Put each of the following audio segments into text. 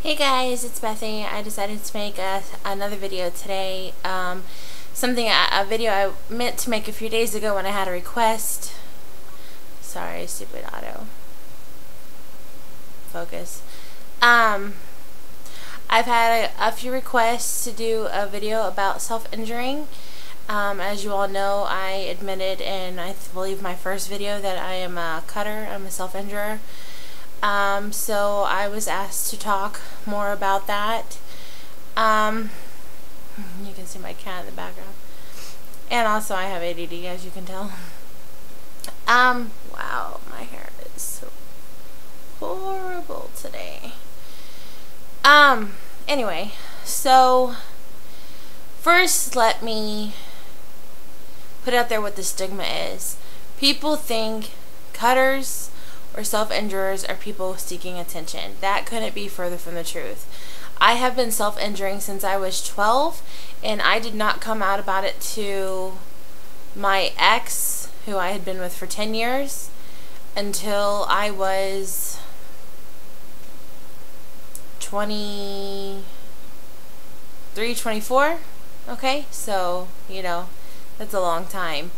Hey guys, it's Bethany. I decided to make another video today. A video I meant to make a few days ago when I had a request. Sorry, stupid auto focus. I've had a few requests to do a video about self-injuring. As you all know, I admitted in I believe my first video that I am a cutter. I'm a self-injurer. So I was asked to talk more about that. You can see my cat in the background. And also I have ADD, as you can tell. Wow, my hair is so horrible today. Anyway, so first let me put out there what the stigma is. People think cutters or self-injurers are people seeking attention. That couldn't be further from the truth. I have been self-injuring since I was 12, and I did not come out about it to my ex, who I had been with for 10 years, until I was 23, 24. Okay, so, you know, that's a long time.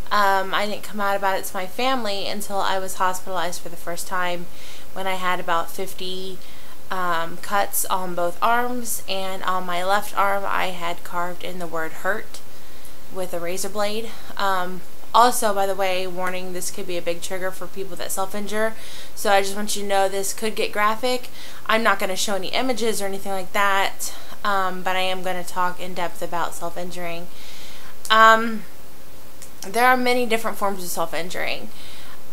I didn't come out about it to my family until I was hospitalized for the first time when I had about 50 cuts on both arms, and on my left arm I had carved in the word hurt with a razor blade. Also, by the way, warning, this could be a big trigger for people that self-injure, so I just want you to know this could get graphic. I'm not going to show any images or anything like that, but I am going to talk in depth about self-injuring. There are many different forms of self-injuring.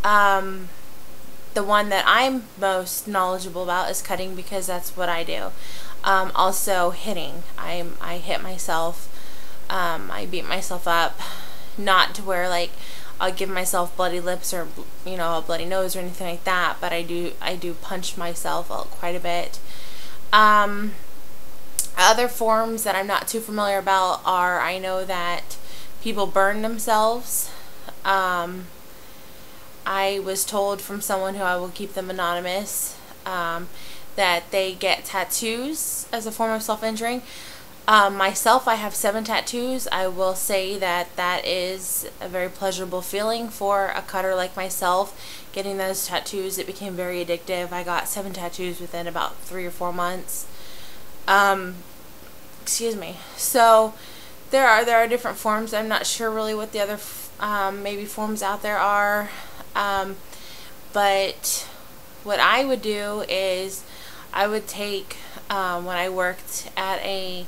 The one that I'm most knowledgeable about is cutting, because that's what I do. Also hitting. I hit myself. I beat myself up. Not to where like I'll give myself bloody lips or, you know, a bloody nose or anything like that, but I do punch myself quite a bit. Other forms that I'm not too familiar about are, I know that people burn themselves. I was told from someone who I will keep them anonymous that they get tattoos as a form of self-injuring. Myself, I have 7 tattoos. I will say that that is a very pleasurable feeling for a cutter like myself. Getting those tattoos, it became very addictive. I got 7 tattoos within about 3 or 4 months. Excuse me. So there are different forms. I'm not sure really what the other maybe forms out there are, but what I would do is I would take when I worked at a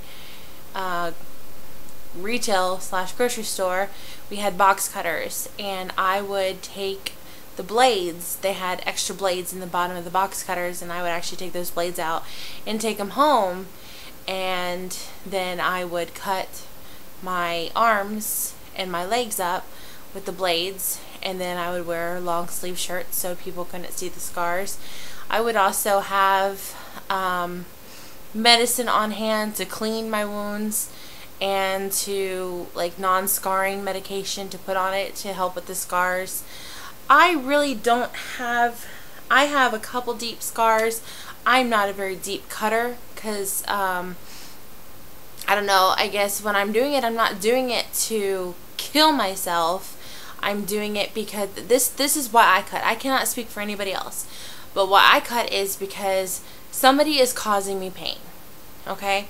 retail / grocery store, we had box cutters, and I would take the blades. They had extra blades in the bottom of the box cutters, and I would actually take those blades out and take them home, and then I would cut my arms and my legs up with the blades, and then I would wear long sleeve shirts so people couldn't see the scars. I would also have medicine on hand to clean my wounds, and to like non-scarring medication to put on it to help with the scars. I really don't have, I have a couple deep scars. I'm not a very deep cutter because I don't know, I guess when I'm doing it, I'm not doing it to kill myself. I'm doing it because this is why I cut. I cannot speak for anybody else, but why I cut is because somebody is causing me pain, okay?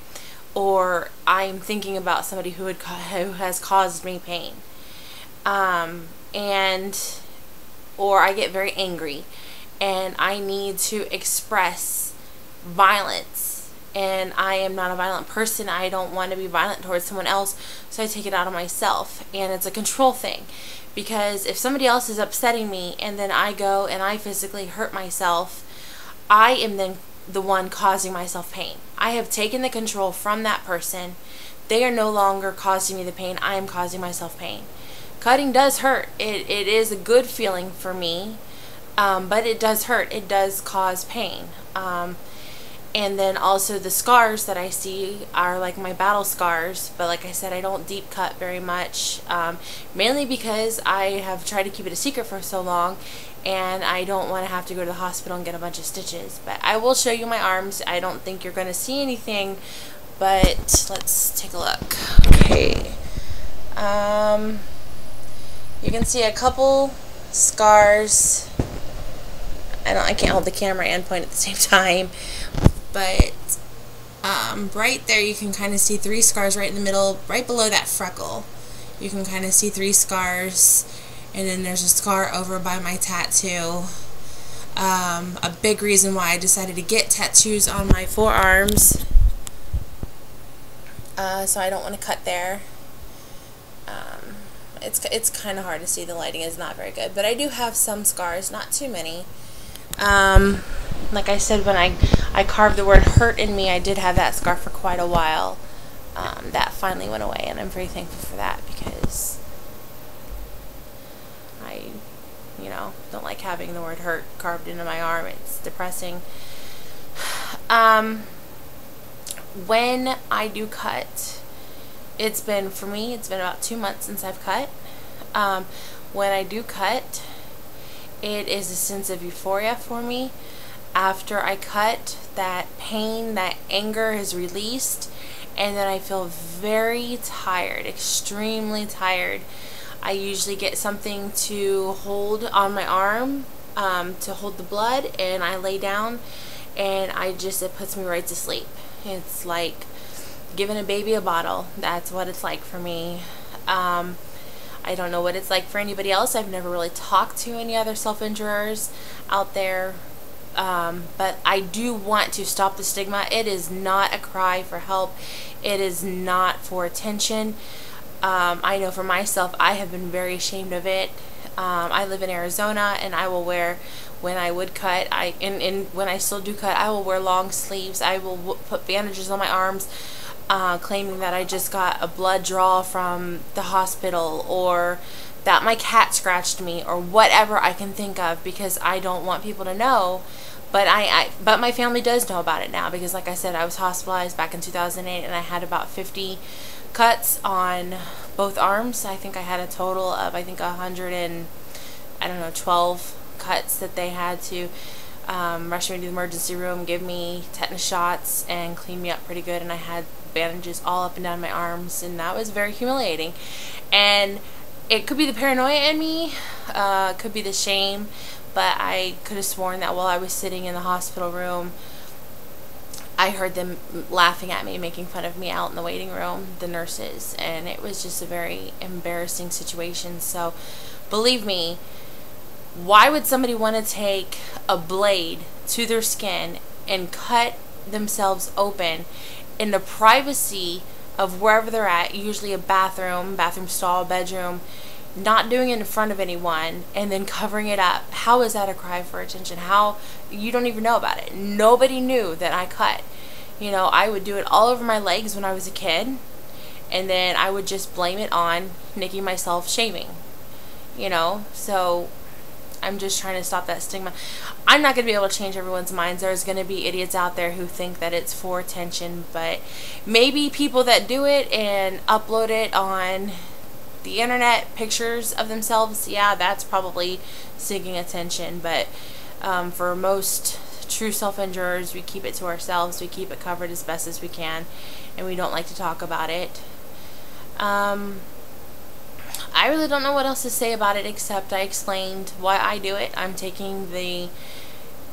Or I'm thinking about somebody who has caused me pain, or I get very angry and I need to express violence. And I am not a violent person. I don't want to be violent towards someone else, so I take it out on myself. And it's a control thing, because if somebody else is upsetting me and then I go and I physically hurt myself, I am then the one causing myself pain. I have taken the control from that person. They are no longer causing me the pain. I am causing myself pain. Cutting does hurt. It is a good feeling for me, but it does hurt. It does cause pain. And then also the scars that I see are like my battle scars, but like I said, I don't deep cut very much, mainly because I have tried to keep it a secret for so long, and I don't want to have to go to the hospital and get a bunch of stitches. But I will show you my arms. I don't think you're going to see anything, but let's take a look. Okay. You can see a couple scars. I can't hold the camera and point at the same time, but right there you can kind of see 3 scars right in the middle, right below that freckle. You can kind of see 3 scars, and then there's a scar over by my tattoo. A big reason why I decided to get tattoos on my forearms, so I don't want to cut there. It's kind of hard to see. The lighting is not very good, but I do have some scars, not too many. Like I said, when I carved the word hurt in me, I did have that scar for quite a while. That finally went away, and I'm very thankful for that, because I, don't like having the word hurt carved into my arm. It's depressing. When I do cut, for me, it's been about 2 months since I've cut. When I do cut, it is a sense of euphoria for me. After I cut, that pain, that anger is released, and then I feel very tired, extremely tired. I usually get something to hold on my arm, to hold the blood, and I lay down, and it puts me right to sleep. It's like giving a baby a bottle. That's what it's like for me. I don't know what it's like for anybody else. I've never really talked to any other self-injurers out there, but I do want to stop the stigma. It is not a cry for help. It is not for attention. I know for myself, I have been very ashamed of it. I live in Arizona, and I will wear, when I would cut, when I still do cut, I will wear long sleeves. I will put bandages on my arms, claiming that I just got a blood draw from the hospital, or that my cat scratched me, or whatever I can think of, because I don't want people to know. But but my family does know about it now, because like I said, I was hospitalized back in 2008, and I had about 50 cuts on both arms. I think I had a total of 112 cuts that they had to rush me to the emergency room, give me tetanus shots, and clean me up pretty good. And I had bandages all up and down my arms, and that was very humiliating. And it could be the paranoia in me, could be the shame, but I could have sworn that while I was sitting in the hospital room, I heard them laughing at me, making fun of me out in the waiting room, the nurses, and it was just a very embarrassing situation. So believe me, why would somebody want to take a blade to their skin and cut themselves open in the privacy of wherever they're at, usually a bathroom stall, bedroom, not doing it in front of anyone, and then covering it up? How is that a cry for attention? How, you don't even know about it. Nobody knew that I cut. I would do it all over my legs when I was a kid, and then I would just blame it on nicking myself, shaming. So I'm just trying to stop that stigma. I'm not going to be able to change everyone's minds. There's going to be idiots out there who think that it's for attention, but maybe people that do it and upload it on the internet, pictures of themselves, yeah, that's probably seeking attention. But for most true self-injurers, we keep it to ourselves. We keep it covered as best as we can, and we don't like to talk about it. I really don't know what else to say about it, except I explained why I do it. I'm taking the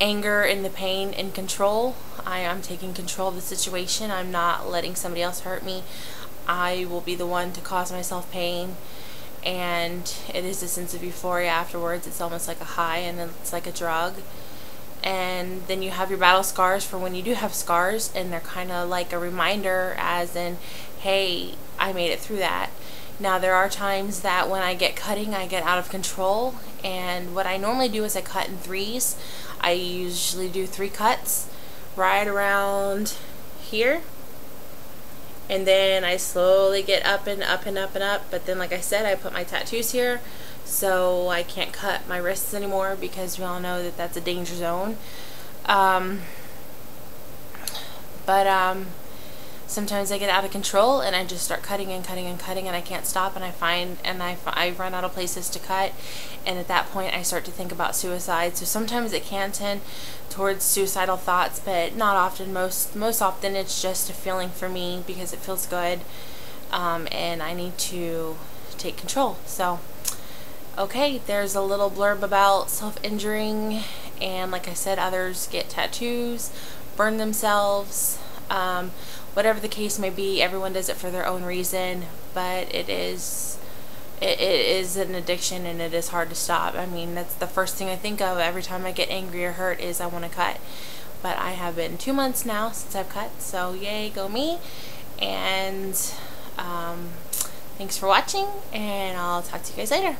anger and the pain in control. I am taking control of the situation. I'm not letting somebody else hurt me. I will be the one to cause myself pain, and it is a sense of euphoria afterwards. It's almost like a high, and then it's like a drug. And then you have your battle scars for when you do have scars, and they're kind of like a reminder, as in, hey, I made it through that. Now, there are times that when I get cutting, I get out of control, and what I normally do is I cut in 3s. I usually do 3 cuts right around here, and then I slowly get up and up and up and up. But then, like I said, I put my tattoos here, so I can't cut my wrists anymore, because we all know that that's a danger zone. sometimes I get out of control and I just start cutting and cutting and cutting, and I can't stop, and I run out of places to cut, and at that point I start to think about suicide. So sometimes it can tend towards suicidal thoughts, but not often. Most often it's just a feeling for me because it feels good, and I need to take control. So okay, there's a little blurb about self-injuring, and like I said, others get tattoos, burn themselves, whatever the case may be. Everyone does it for their own reason, but it is an addiction, and it is hard to stop. I mean, that's the first thing I think of every time I get angry or hurt is I want to cut. But I have been 2 months now since I've cut, so yay, go me. And thanks for watching, and I'll talk to you guys later.